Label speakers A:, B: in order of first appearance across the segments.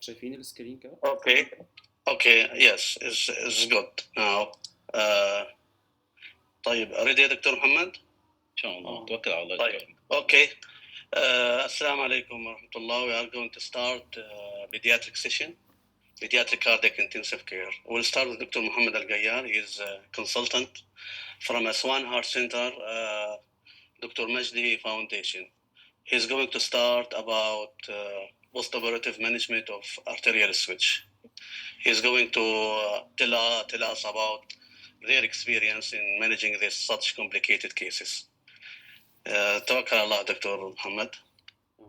A: شايفين السكرين كده؟
B: Okay, yes, is good now. طيب ready يا دكتور محمد؟
C: ان شاء الله توكل على الله.
B: طيب okay. السلام عليكم ورحمة الله. We are going to start pediatric session, pediatric cardiac intensive care. We'll start with Dr. Mohammed Al-Gayyar. He is a consultant from Aswan Heart Center, Dr. Majdi Foundation. He's going to start about postoperative management of arterial switch. He's going to tell us about their experience in managing such complicated cases. توكل على الله دكتور محمد.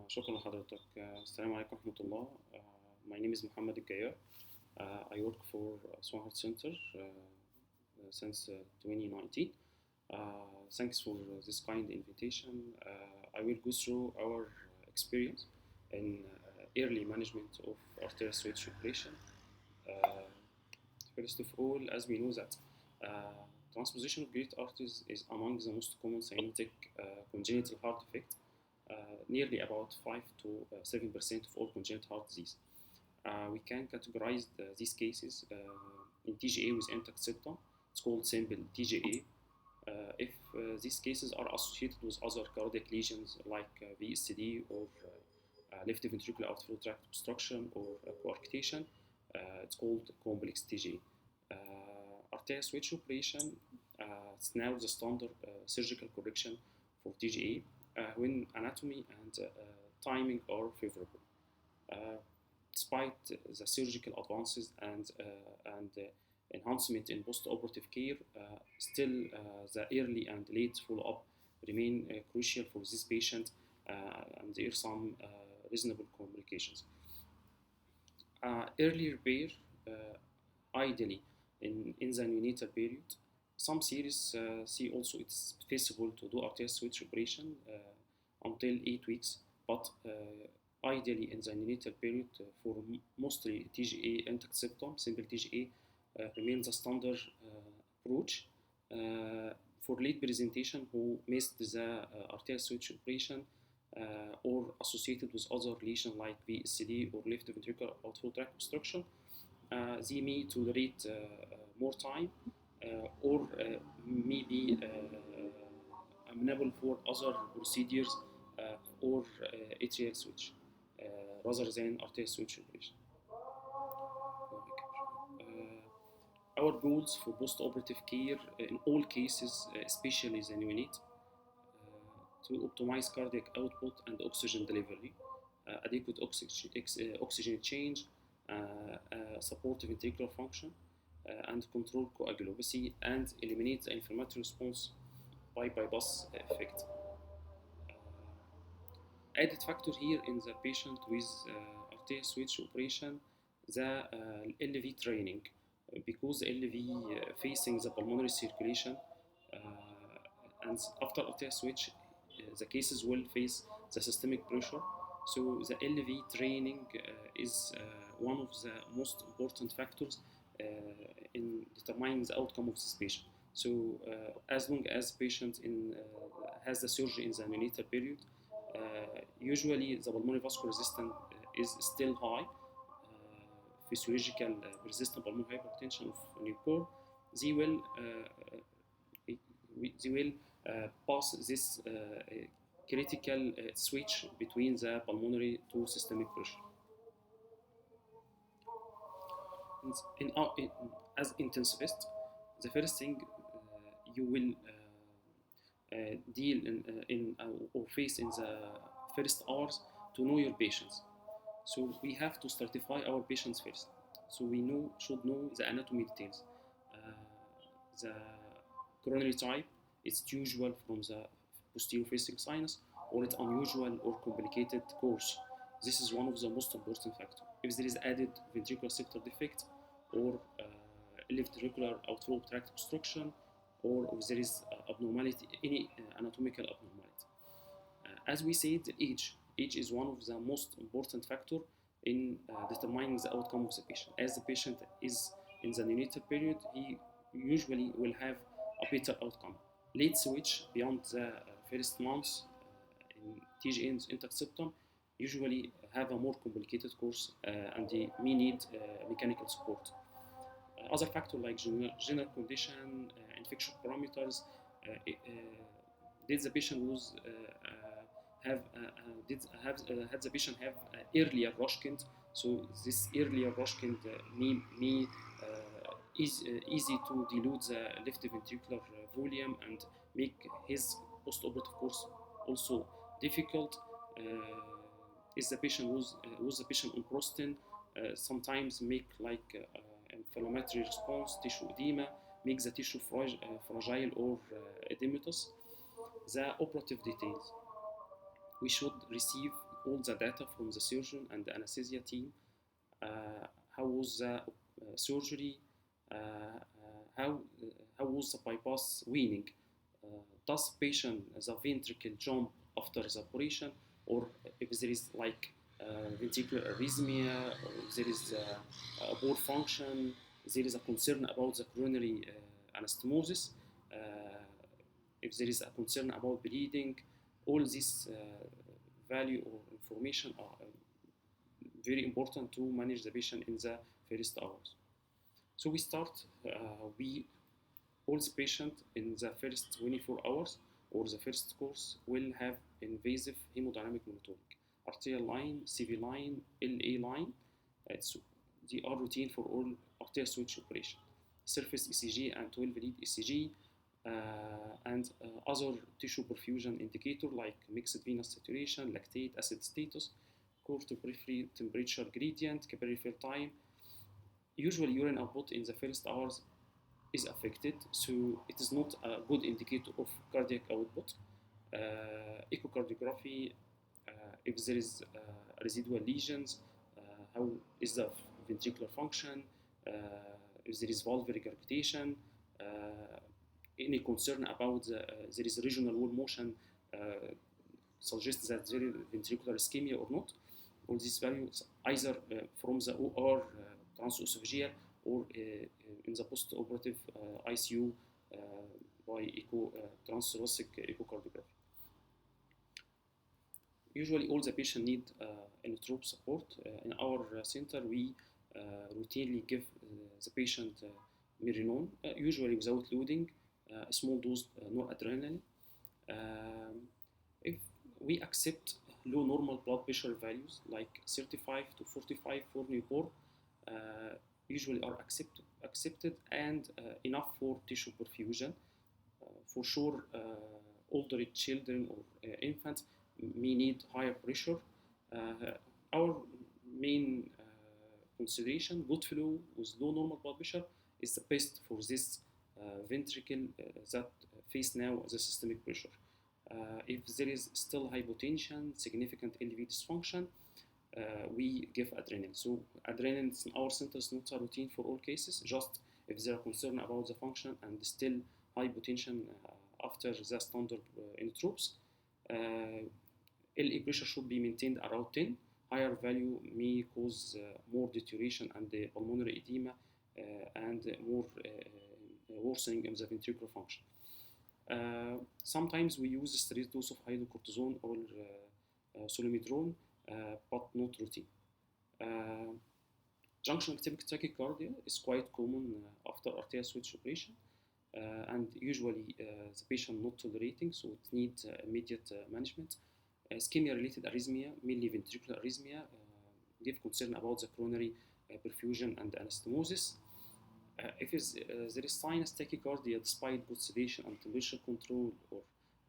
A: شكرا لحضرتك. السلام عليكم ورحمة الله. My name is Mohammed Al-Gayyar. I work for Aswan Heart Center since 2019. Thanks for this kind invitation. I will go through our experience in early management of arterial switch operation. First of all, as we know that transposition of great arteries is among the most common cyanotic congenital heart defect. Nearly about 5 to 7% of all congenital heart disease. We can categorize these cases in TGA with intact septum. It's called simple TGA. If these cases are associated with other cardiac lesions like VSD or left ventricular outflow tract obstruction or coarctation, it's called complex TGA. Arterial switch operation, it's now the standard surgical correction for TGA when anatomy and timing are favorable. Despite the surgical advances and enhancement in post-operative care, still the early and late follow-up remain crucial for this patient, and there are some reasonable complications. Early repair, ideally in the neonatal period. Some series see also it's feasible to do arterial switch operation until 8 weeks, but ideally in the neonatal period for mostly TGA intact septum, simple TGA remains the standard approach. For late presentation who missed the arterial switch operation or associated with other lesions like VSD or left ventricular outflow tract obstruction, they may tolerate more time or may be amenable for other procedures or atrial switch rather than arterial switch operation. Our goals for post-operative care in all cases, especially the neonate, to optimize cardiac output and oxygen delivery, adequate oxygen exchange, support ventricular function, and control coagulopathy, and eliminate the inflammatory response by bypass effect. Added factor here in the patient with arterial switch operation, the LV training, because the LV facing the pulmonary circulation, and after arterial switch, the cases will face the systemic pressure. So the LV training is one of the most important factors in determining the outcome of this patient. So as long as patient has the surgery in the neonatal period, usually the pulmonary vascular resistance is still high, physiological resistant pulmonary hypertension of newborn. They will pass this critical switch between the pulmonary to systemic pressure. As intensivist, the first thing you will deal in or face in the first hours to know your patients. So we have to stratify our patients first. So we should know the anatomy details. The coronary type, it's usual from the posterior facing sinus, or it's unusual or complicated course. This is one of the most important factors. If there is added ventricular septal defect or left ventricular outflow tract obstruction, or if there is abnormality, any anatomical abnormality. As we said, age is one of the most important factor in determining the outcome of the patient. As the patient is in the neonatal period, he usually will have a better outcome. Late switch beyond the first months in TGA intact septum usually have a more complicated course and they may need mechanical support. Other factors like general condition, infection parameters, did the patient was had the patient have earlier Roshkind, so this earlier Roshkind may easy to dilute the left ventricular volume and make his post-operative course also difficult. Is the patient was the patient on Prostin, sometimes make like inflammatory response, tissue edema, make the tissue fragile or edematous. The operative details. We should receive all the data from the surgeon and the anesthesia team. How was the surgery? How was the bypass weaning? Does patient the ventricle jump after the operation, or if there is like ventricular arrhythmia, or if there is a poor function, there is a concern about the coronary anastomosis, if there is a concern about bleeding, all this value or information are very important to manage the patient in the first hours. So we start, all the patient in the first 24 hours or the first course will have invasive hemodynamic monitoring. Arterial line, CV line, LA line, they are routine for all arterial switch operation. Surface ECG and 12 lead ECG, and other tissue perfusion indicator like mixed venous saturation, lactate, acid status, core to periphery temperature gradient, capillary fill time. Usually urine output in the first hours is affected, so it is not a good indicator of cardiac output. Echocardiography, if there is residual lesions, how is the ventricular function, if there is valve regurgitation, any concern about there is regional wall motion suggests that there is ventricular ischemia or not. All these values either from the OR transesophageal or in the post-operative ICU by transthoracic echocardiography. Usually all the patient need inotrope support. In our center we routinely give the patient Mirinon, usually without loading, a small dose noradrenaline. If we accept low normal blood pressure values like 35 to 45 for newborn, usually are accepted and enough for tissue perfusion. For sure, older children or infants may need higher pressure. Our main consideration, good flow with low normal blood pressure is the best for this ventricle that face now the systemic pressure. If there is still hypotension, significant LV dysfunction, we give adrenaline. So adrenaline in our center is not a routine for all cases, just if there are concern about the function and still hypotension after the standard inotropes. LA pressure should be maintained around 10. Higher value may cause more deterioration and the pulmonary edema and more worsening of the ventricular function. Sometimes we use a straight dose of hydrocortisone or solomedrone, but not routine. Junction ectopic tachycardia is quite common after arterial switch operation, and usually the patient not tolerating, so it needs immediate management. Ischemia-related arrhythmia, mainly ventricular arrhythmia, give concern about the coronary perfusion and anastomosis. If there is sinus tachycardia despite good sedation and temperature control or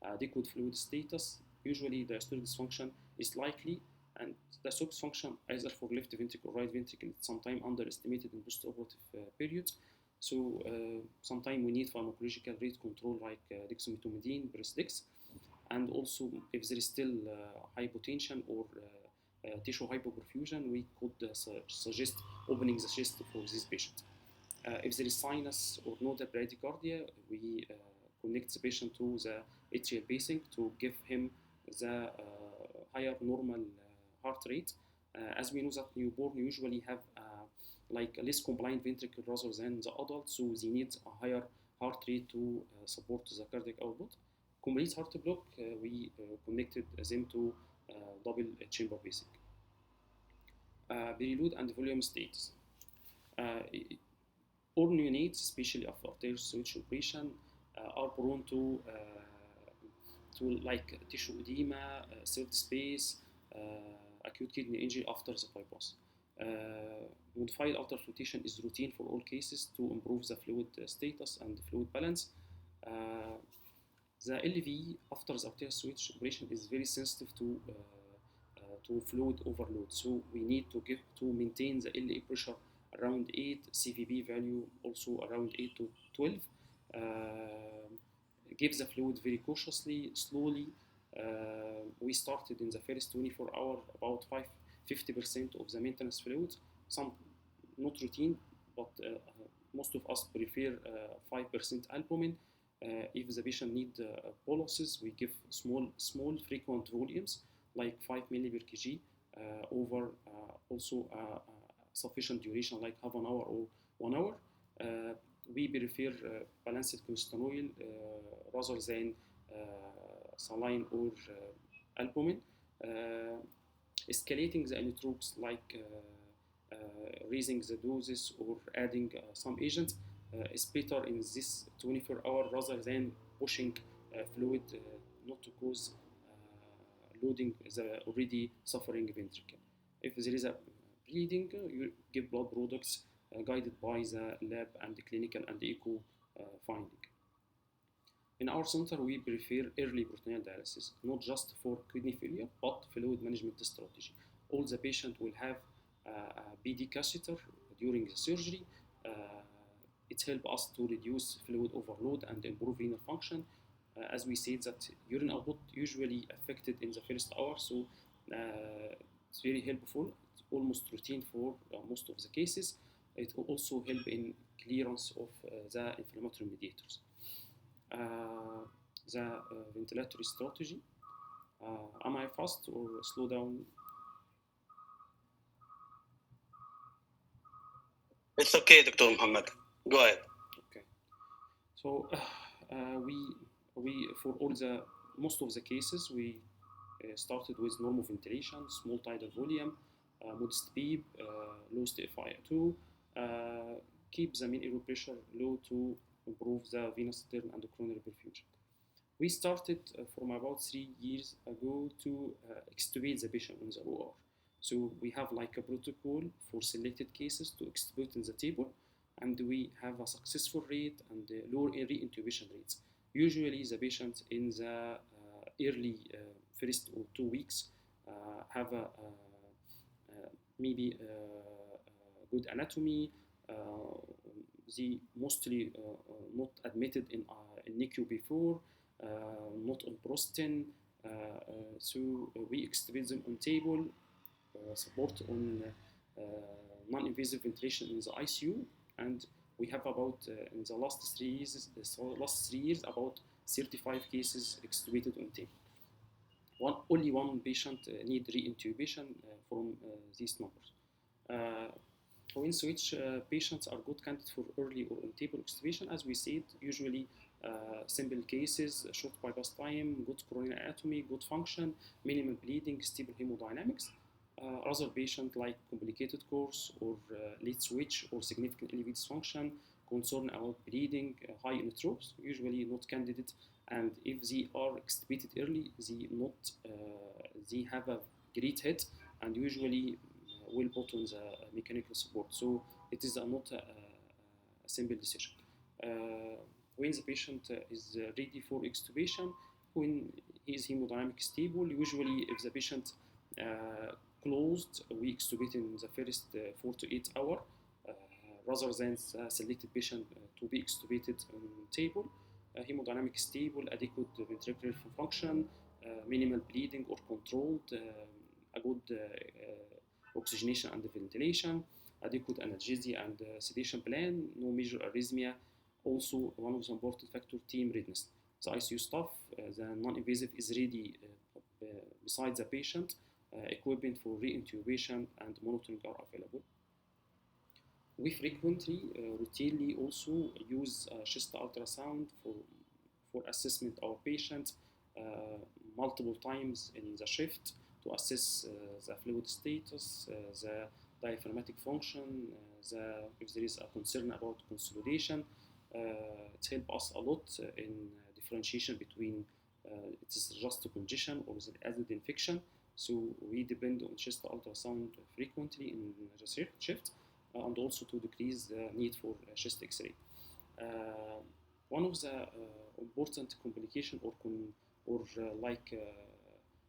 A: adequate fluid status, usually diastolic dysfunction is likely, and diastolic dysfunction either for left ventricle or right ventricle is sometimes underestimated in post-operative period. So sometimes we need pharmacological rate control like dexmedetomidine, Bristdex, and also if there is still hypotension or tissue hypoperfusion, we could suggest opening the chest for this patient. If there is sinus or nodal bradycardia, we connect the patient to the atrial pacing to give him the higher normal heart rate. As we know that newborn usually have like a less compliant ventricle rather than the adult, so they need a higher heart rate to support the cardiac output. Complete heart block, we connected them to double chamber basic. Prelude and volume status. All neonates, especially after arterial switch operation, are prone to like tissue edema, third space, acute kidney injury after the bypass. Modified arterial flotation is routine for all cases to improve the fluid status and fluid balance. The LV after the arterial switch operation is very sensitive to fluid overload, so we need to maintain the LA pressure around 8, CVB value also around 8 to 12. Give the fluid very cautiously, slowly. We started in the first 24 hours about 50% of the maintenance fluid, some not routine, but most of us prefer 5% albumin. If the patient needs boluses, we give small frequent volumes like 5 ml per kg over also sufficient duration like half an hour or 1 hour. We prefer balanced cholesterol rather than saline or albumin. Escalating the inotropes like raising the doses or adding some agents is better in this 24 hours rather than pushing fluid not to cause loading the already suffering ventricle. If there is a bleeding, you give blood products guided by the lab and the clinical and the echo finding. In our center, we prefer early peritoneal dialysis, not just for kidney failure, but fluid management strategy. All the patient will have a BD catheter during the surgery. It helps us to reduce fluid overload and improve renal function. As we said that urine output usually affected in the first hour, so it's very helpful. It's almost routine for most of the cases. It will also help in clearance of the inflammatory mediators. The ventilatory strategy. Am I fast or slow down?
B: It's okay, Dr. Muhammad. Go ahead.
A: Okay. So we for all the most of the cases we started with normal ventilation, small tidal volume, modest PEEP, low STFI2, keep the mean airway pressure low to improve the venous return and the coronary perfusion. We started from about 3 years ago to extubate the patient in the OR. So we have like a protocol for selected cases to extubate in the table, and we have a successful rate and lower re-intubation rates. Usually the patients in the early first or 2 weeks have maybe good anatomy. They mostly not admitted in NICU before, not on Prostin, so we extubate them on table, support on non-invasive ventilation in the ICU, and we have about in the last 3 years about 35 cases extubated on table. Only one patient need re-intubation from these numbers. When switch patients are good candidates for early or on-table extubation, as we said, usually simple cases, short bypass time, good coronary anatomy, good function, minimal bleeding, stable hemodynamics. Other patients like complicated course or late switch or significant LV dysfunction, concern about bleeding, high inotropes, usually not candidate, and if they are extubated early, they have a great head and usually will put on the mechanical support. So it is not a simple decision. When the patient is ready for extubation, when he is hemodynamic stable, usually if the patient closed, we extubate in the first 4 to 8 hours, rather than selected patient to be extubated on table. Hemodynamic stable, adequate ventricular function, minimal bleeding or controlled, a good oxygenation and ventilation, adequate analgesia and sedation plan, no major arrhythmia. Also, one of the important factors, team readiness. The ICU staff, the non-invasive is ready beside the patient, equipment for re-intubation and monitoring are available. We frequently, routinely also use chest ultrasound for assessment of patients multiple times in the shift to assess the fluid status, the diaphragmatic function, if there is a concern about consolidation. It helps us a lot in differentiation between it is just a congestion or is it added infection. So we depend on chest ultrasound frequently in the third shift, and also to decrease the need for chest X-ray. One of the important complication or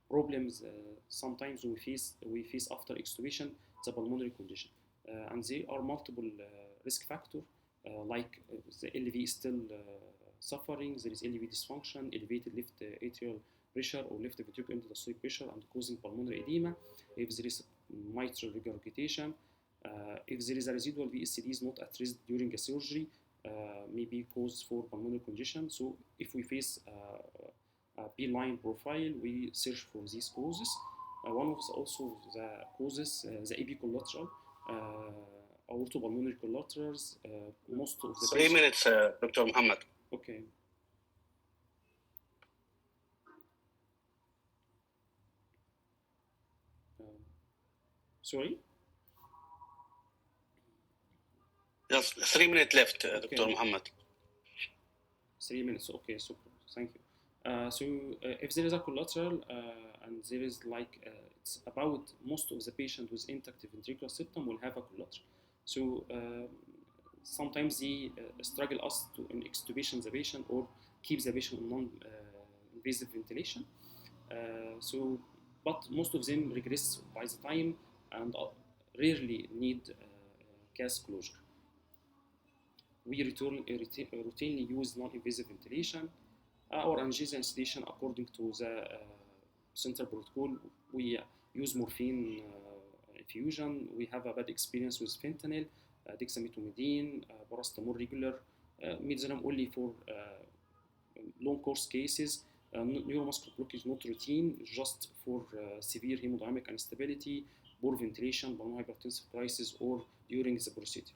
A: problems sometimes we face after extubation, the pulmonary condition, and there are multiple risk factors like the LV is still suffering, there is LV dysfunction, elevated left atrial pressure or left ventricular end-diastolic pressure and causing pulmonary edema, if there is mitral regurgitation, if there is a residual VSD is not at rest during a surgery, maybe cause for pulmonary congestion. So if we face a P-line profile, we search for these causes. One of also the causes, the epicollateral, aortopulmonary collaterals, most of the
B: 3 minutes, Dr. Muhammad.
A: Okay. Sorry?
B: Just 3 minutes left,
A: Okay.
B: Dr. Muhammad.
A: 3 minutes, okay, super, thank you. If there is a collateral and there is it's about most of the patient with intact ventricular septum will have a collateral. So sometimes they struggle us to extubation the patient or keep the patient on non-invasive ventilation. But most of them regress by the time and rarely need CAS closure. We routinely use non-invasive ventilation or analgesia sedation according to the central protocol. We use morphine infusion. We have a bad experience with fentanyl, dexamethasone, paracetamol regular, midazolam only for long course cases. Neuromuscular blockage not routine, just for severe hemodynamic instability, poor ventilation, pulmonary hypertensive crisis, or during the procedure.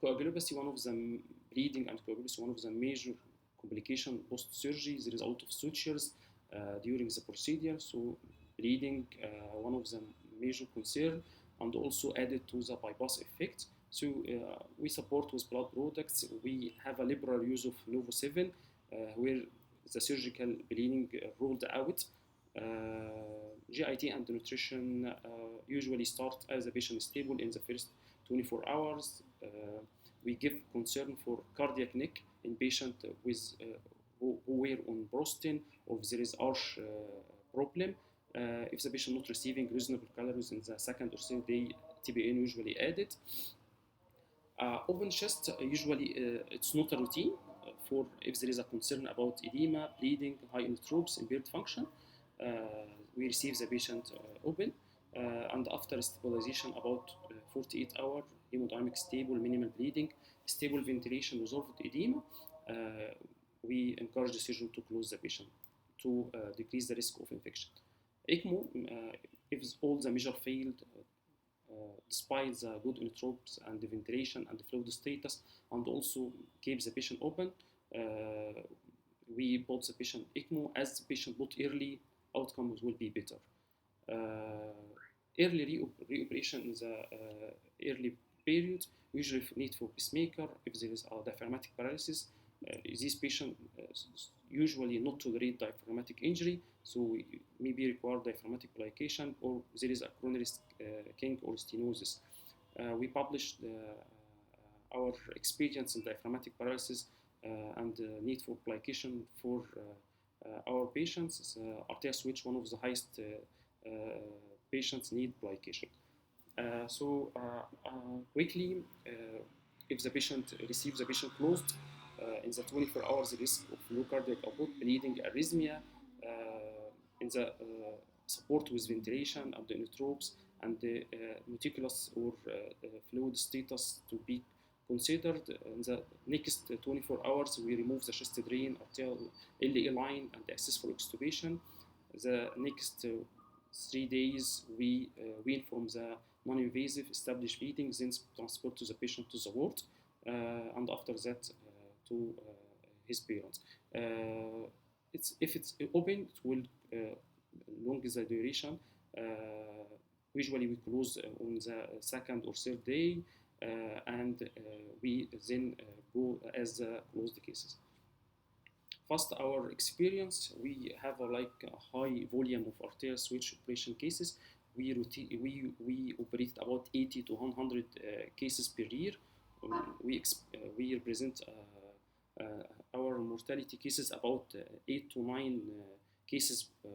A: Coagulopathy, one of the bleeding and coagulopathy, one of the major complication post-surgery. There is a lot of sutures during the procedure, so bleeding one of the major concern, and also added to the bypass effect. So we support with blood products. We have a liberal use of Novo 7 where the surgical bleeding ruled out. GIT and nutrition usually start as the patient is stable in the first 24 hours. We give concern for cardiac neck in patient with who were on Prostin, or if there is arch problem. If the patient not receiving reasonable calories in the second or third day, TBN usually added. Open chest, usually it's not a routine for if there is a concern about edema, bleeding, high inotropes, impaired function. We receive the patient open, and after stabilization about 48 hours, hemodynamic stable, minimal bleeding, stable ventilation, resolved edema, we encourage the surgeon to close the patient to decrease the risk of infection. ECMO, if all the measures failed, despite the good inotropes and the ventilation and the fluid status, and also keeps the patient open, we put the patient ECMO. As the patient put early, outcomes will be better. Early reoperation in the early period, usually need for pacemaker. If there is a diaphragmatic paralysis, this patient usually not tolerate diaphragmatic injury, so we maybe require diaphragmatic plication, or there is a coronary kink or stenosis. We published our experience in diaphragmatic paralysis and need for plication for our patients. Arterial switch, one of the highest patients need plication. Quickly, if the patient receives the patient closed, in the 24 hours, the risk of low cardiac output, bleeding, arrhythmia, in the support with ventilation and the inotropes and the meticulous or fluid status to be considered. In the next 24 hours, we remove the chest drain, arterial LA line, and access for extubation. The next 3 days, we inform the non-invasive, establish feeding, then transport to the patient to the ward, and after that to his parents. If it's open, it will long the duration. Usually we close on the second or third day, and we then go as closed cases. First, our experience, we have a high volume of arterial switch operation cases. We operate about 80 to 100 cases per year. We represent our mortality cases about 8 to 9 cases per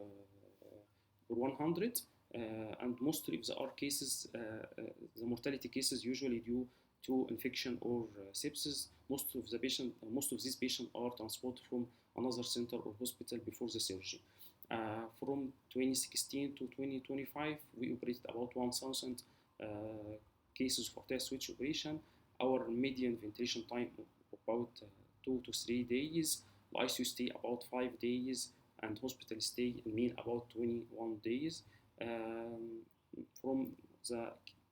A: 100, and mostly of our cases, the mortality cases usually due to infection or sepsis. Most of these patients are transported from another center or hospital before the surgery. From 2016 to 2025, we operated about 1,000 cases of arterial switch operation. Our median ventilation time of about 2 to 3 days, ICU stay about 5 days, and hospital stay in mean about 21 days. From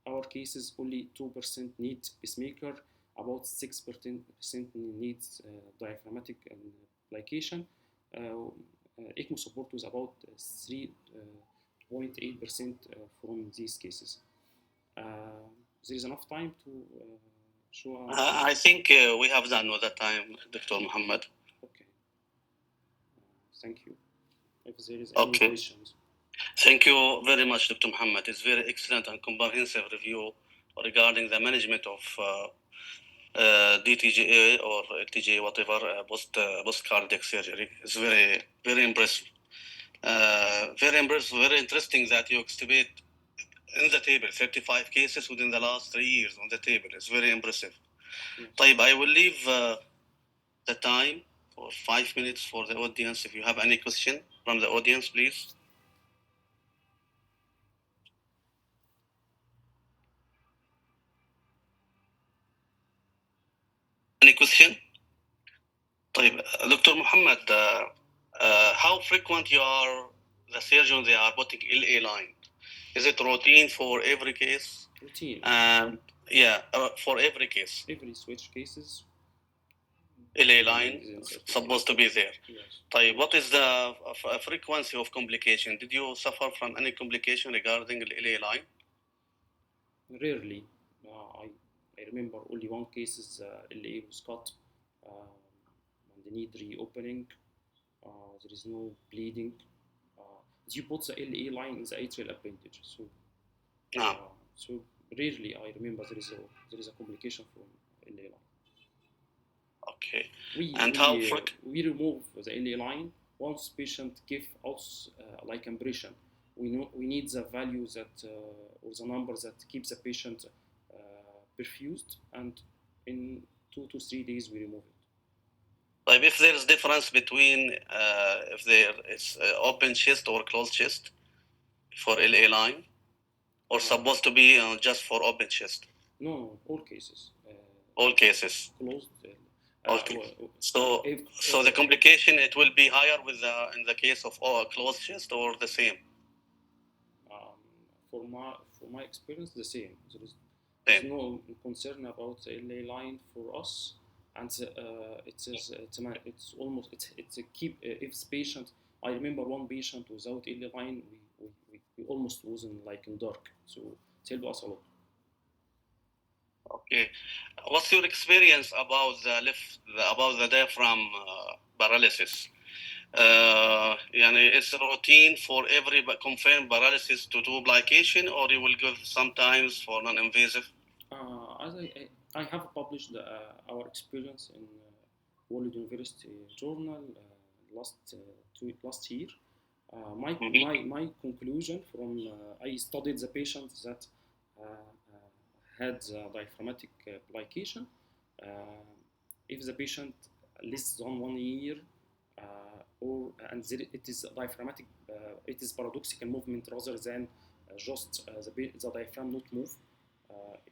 A: our cases, only 2% need pacemaker, about 6% needs diaphragmatic application. ECMO support was about 3.8% from these cases. There is enough time to show.
B: I think we have done with the time, Dr. Muhammad.
A: Okay. Thank you. If there is any questions.
B: Thank you very much, Dr. Muhammad. It's very excellent and comprehensive review regarding the management of DTGA or LTGA, whatever, post-cardiac surgery. It's very, very impressive. Very impressive, very interesting that you exhibit in the table 35 cases within the last 3 years on the table. It's very impressive. Yes. I will leave the time for 5 minutes for the audience. If you have any question from the audience, please. Any question? Dr. Muhammad, how frequent the surgeons they are putting LA line? Is it routine for every case?
A: Routine.
B: Yeah, for every case.
A: Every switch cases.
B: LA line is supposed to be there.
A: Yes.
B: What is the frequency of complication? Did you suffer from any complication regarding the LA line?
A: Rarely. I remember only one case is LA was cut and they need reopening. There is no bleeding. You put the LA line in the atrial appendage. So rarely I remember there is a complication from LA line.
B: Okay.
A: We remove the LA line once patient give us impression. We need the value that or the number that keeps the patient perfused, and in 2 to 3 days we remove it.
B: If there is difference between if there is open chest or closed chest for LA line, or supposed to be just for open chest?
A: No, all cases.
B: All cases.
A: Closed.
B: Okay. So the complication, it will be higher with in the case of closed chest, or the same?
A: For my experience, the same. There's no concern about the LA line for us, and it's almost a keep. If the patient, I remember one patient without LA line, we almost wasn't in dark, so it helped us a lot.
B: Okay, what's your experience about the diaphragm paralysis? It's a routine for every confirmed paralysis to do application, or you will give sometimes for non-invasive?
A: As I have published our experience in World University Journal last year. My conclusion from I studied the patients that had diaphragmatic application. If the patient less than 1 year, it is diaphragmatic, it is paradoxical movement rather than just the diaphragm not move.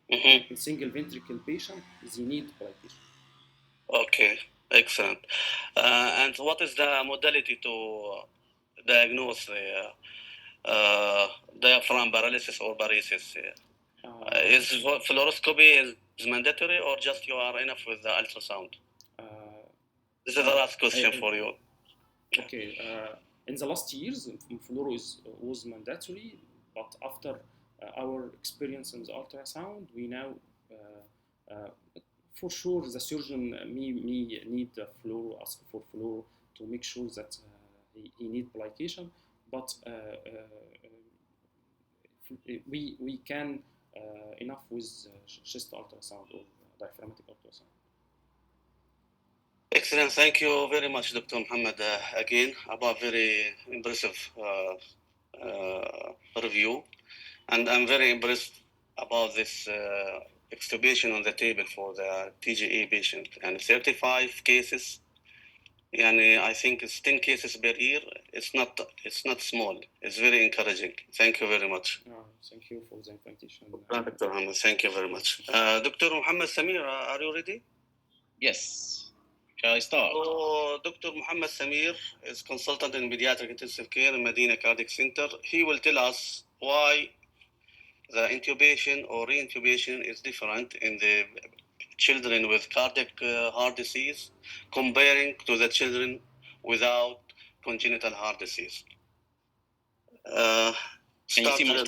A: In single ventricle patient, they need application.
B: Okay, excellent. And what is the modality to diagnose the diaphragm paralysis or paresis? Is fluoroscopy is mandatory, or just you are enough with the ultrasound? This is the last question for you.
A: Okay. In the last years, fluoro was mandatory. But after our experience in the ultrasound, we now for sure the surgeon may need the fluoro, ask for fluoro to make sure that he need plication, but we can enough with chest ultrasound or diaphragmatic ultrasound.
B: Excellent. Thank you very much, Dr. Muhammad, again, about very impressive review. And I'm very impressed about this extubation on the table for the TGA patient. And 35 cases, and I think it's 10 cases per year. It's not small. It's very encouraging. Thank you very much.
A: Thank you for the invitation.
B: Dr. Muhammad, thank you very much. Dr. Muhammad Samir, are you ready?
C: Yes. Shall I start?
B: So, Dr. Muhammad Samir is consultant in pediatric intensive care in Medina Cardiac Center. He will tell us why the intubation or reintubation is different in the children with cardiac heart disease comparing to the children without congenital heart disease.
C: Can you see my